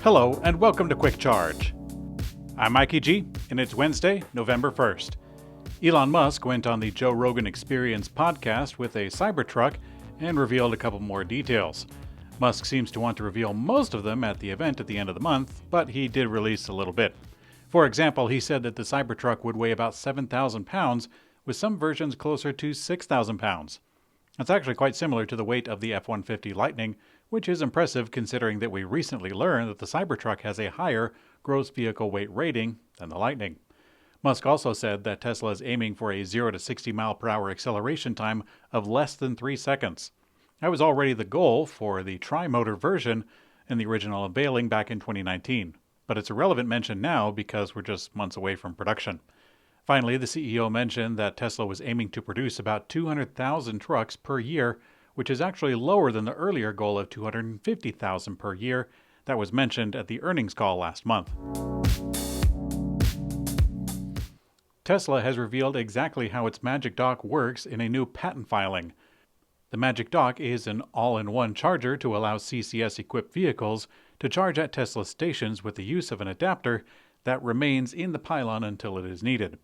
Hello, and welcome to Quick Charge. I'm Mikey G, and it's Wednesday, November 1st. Elon Musk went on the Joe Rogan Experience podcast with a Cybertruck and revealed a couple more details. Musk seems to want to reveal most of them at the event at the end of the month, but he did release a little bit. For example, he said that the Cybertruck would weigh about 7,000 pounds, with some versions closer to 6,000 pounds. That's actually quite similar to the weight of the F-150 Lightning, which is impressive considering that we recently learned that the Cybertruck has a higher gross vehicle weight rating than the Lightning. Musk also said that Tesla is aiming for a 0 to 60 mile per hour acceleration time of less than 3 seconds. That was already the goal for the tri-motor version in the original unveiling back in 2019, but it's a relevant mention now because we're just months away from production. Finally, the CEO mentioned that Tesla was aiming to produce about 200,000 trucks per year, which is actually lower than the earlier goal of 250,000 per year that was mentioned at the earnings call last month. Tesla has revealed exactly how its Magic Dock works in a new patent filing. The Magic Dock is an all-in-one charger to allow CCS-equipped vehicles to charge at Tesla stations with the use of an adapter that remains in the pylon until it is needed.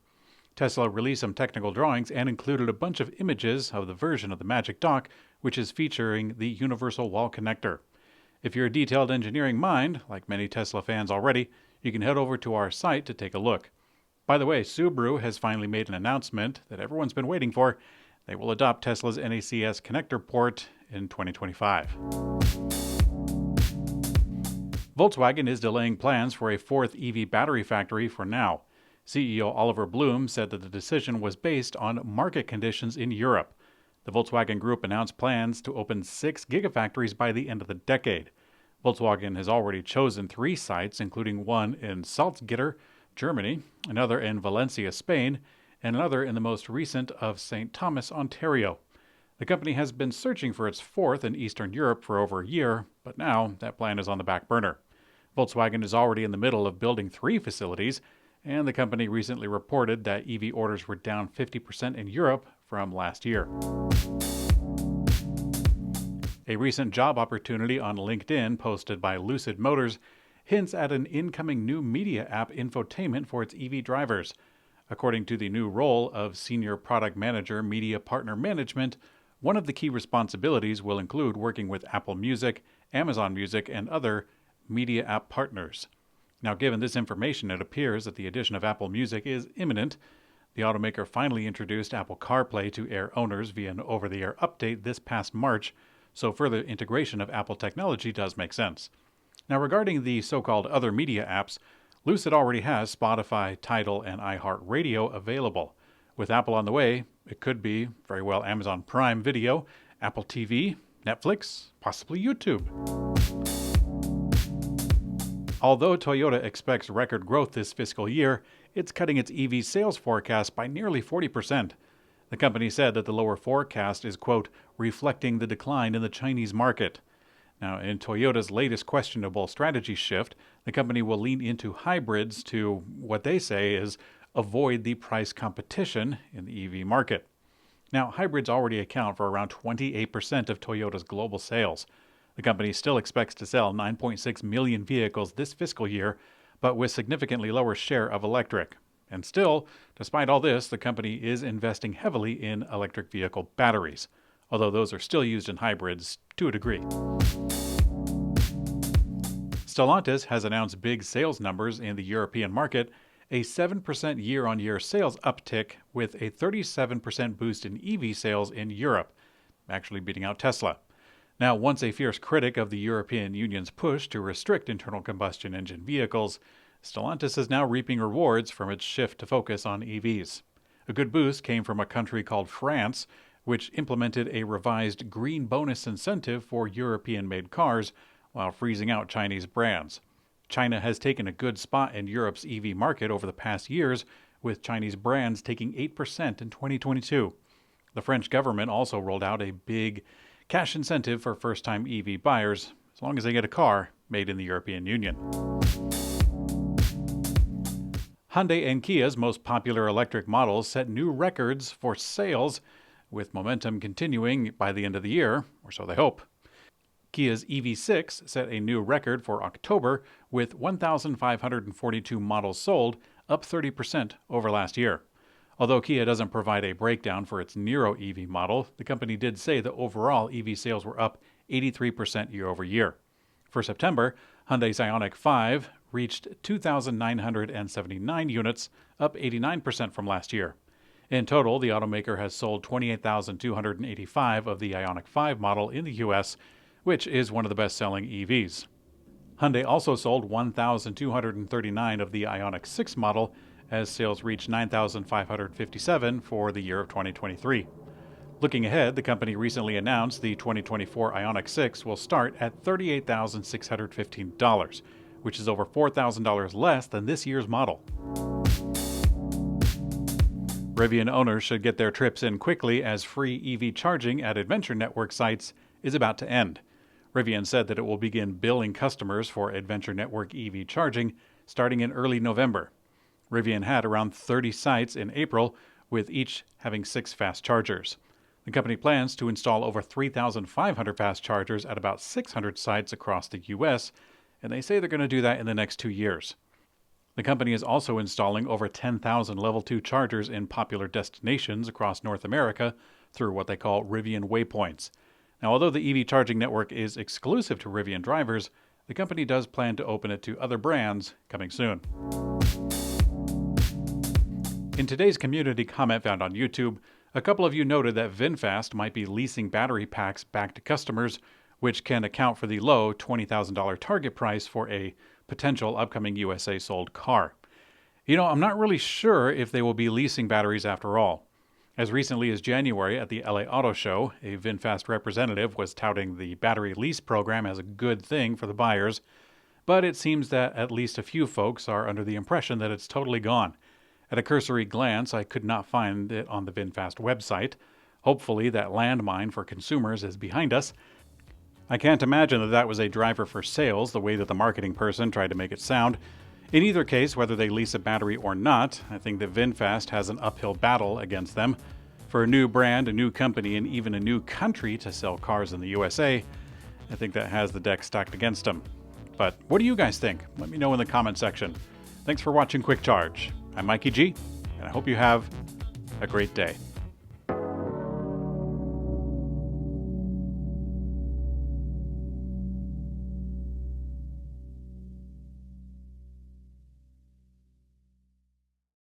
Tesla released some technical drawings and included a bunch of images of the version of the Magic Dock, which is featuring the universal wall connector. If you're a detailed engineering mind, like many Tesla fans already, you can head over to our site to take a look. By the way, Subaru has finally made an announcement that everyone's been waiting for. They will adopt Tesla's NACS connector port in 2025. Volkswagen is delaying plans for a fourth EV battery factory for now. CEO Oliver Blume said that the decision was based on market conditions in Europe. The Volkswagen Group announced plans to open 6 gigafactories by the end of the decade. Volkswagen has already chosen 3 sites, including one in Salzgitter, Germany, another in Valencia, Spain, and another in the most recent of St. Thomas, Ontario. The company has been searching for its fourth in Eastern Europe for over a year, but now that plan is on the back burner. Volkswagen is already in the middle of building 3 facilities, and the company recently reported that EV orders were down 50% in Europe from last year. A recent job opportunity on LinkedIn posted by Lucid Motors hints at an incoming new media app infotainment for its EV drivers. According to the new role of Senior Product Manager Media Partner Management, one of the key responsibilities will include working with Apple Music, Amazon Music, and other media app partners. Now, given this information, it appears that the addition of Apple Music is imminent. The automaker finally introduced Apple CarPlay to Air owners via an over-the-air update this past March, so further integration of Apple technology does make sense. Now, regarding the so-called other media apps, Lucid already has Spotify, Tidal, and iHeartRadio available. With Apple on the way, it could be very well Amazon Prime Video, Apple TV, Netflix, possibly YouTube. Although Toyota expects record growth this fiscal year, it's cutting its EV sales forecast by nearly 40%. The company said that the lower forecast is, quote, reflecting the decline in the Chinese market. Now, in Toyota's latest questionable strategy shift, the company will lean into hybrids to, what they say is, avoid the price competition in the EV market. Now, hybrids already account for around 28% of Toyota's global sales. The company still expects to sell 9.6 million vehicles this fiscal year, but with significantly lower share of electric. And still, despite all this, the company is investing heavily in electric vehicle batteries, although those are still used in hybrids to a degree. Stellantis has announced big sales numbers in the European market, a 7% year-on-year sales uptick with a 37% boost in EV sales in Europe, actually beating out Tesla. Now, once a fierce critic of the European Union's push to restrict internal combustion engine vehicles, Stellantis is now reaping rewards from its shift to focus on EVs. A good boost came from a country called France, which implemented a revised green bonus incentive for European-made cars while freezing out Chinese brands. China has taken a good spot in Europe's EV market over the past years, with Chinese brands taking 8% in 2022. The French government also rolled out a big cash incentive for first-time EV buyers, as long as they get a car made in the European Union. Hyundai and Kia's most popular electric models set new records for sales, with momentum continuing by the end of the year, or so they hope. Kia's EV6 set a new record for October with 1,542 models sold, up 30% over last year. Although Kia doesn't provide a breakdown for its Niro EV model, the company did say that overall EV sales were up 83% year over year. For September, Hyundai's IONIQ 5 reached 2,979 units, up 89% from last year. In total, the automaker has sold 28,285 of the IONIQ 5 model in the U.S., which is one of the best-selling EVs. Hyundai also sold 1,239 of the IONIQ 6 model, as sales reached 9,557 for the year of 2023. Looking ahead, the company recently announced the 2024 IONIQ 6 will start at $38,615, which is over $4,000 less than this year's model. Rivian owners should get their trips in quickly as free EV charging at Adventure Network sites is about to end. Rivian said that it will begin billing customers for Adventure Network EV charging starting in early November. Rivian had around 30 sites in April, with each having 6 fast chargers. The company plans to install over 3,500 fast chargers at about 600 sites across the U.S., and they say they're going to do that in the next 2 years. The company is also installing over 10,000 Level 2 chargers in popular destinations across North America through what they call Rivian Waypoints. Now, although the EV charging network is exclusive to Rivian drivers, the company does plan to open it to other brands coming soon. In today's community comment found on YouTube, a couple of you noted that VinFast might be leasing battery packs back to customers, which can account for the low $20,000 target price for a potential upcoming USA sold car. I'm not really sure if they will be leasing batteries after all. As recently as January at the LA Auto Show, a VinFast representative was touting the battery lease program as a good thing for the buyers, but it seems that at least a few folks are under the impression that it's totally gone. At a cursory glance, I could not find it on the VinFast website. Hopefully that landmine for consumers is behind us. I can't imagine that that was a driver for sales, the way that the marketing person tried to make it sound. In either case, whether they lease a battery or not, I think that VinFast has an uphill battle against them. For a new brand, a new company, and even a new country to sell cars in the USA, I think that has the deck stacked against them. But what do you guys think? Let me know in the comment section. Thanks for watching Quick Charge. I'm Mikey G, and I hope you have a great day.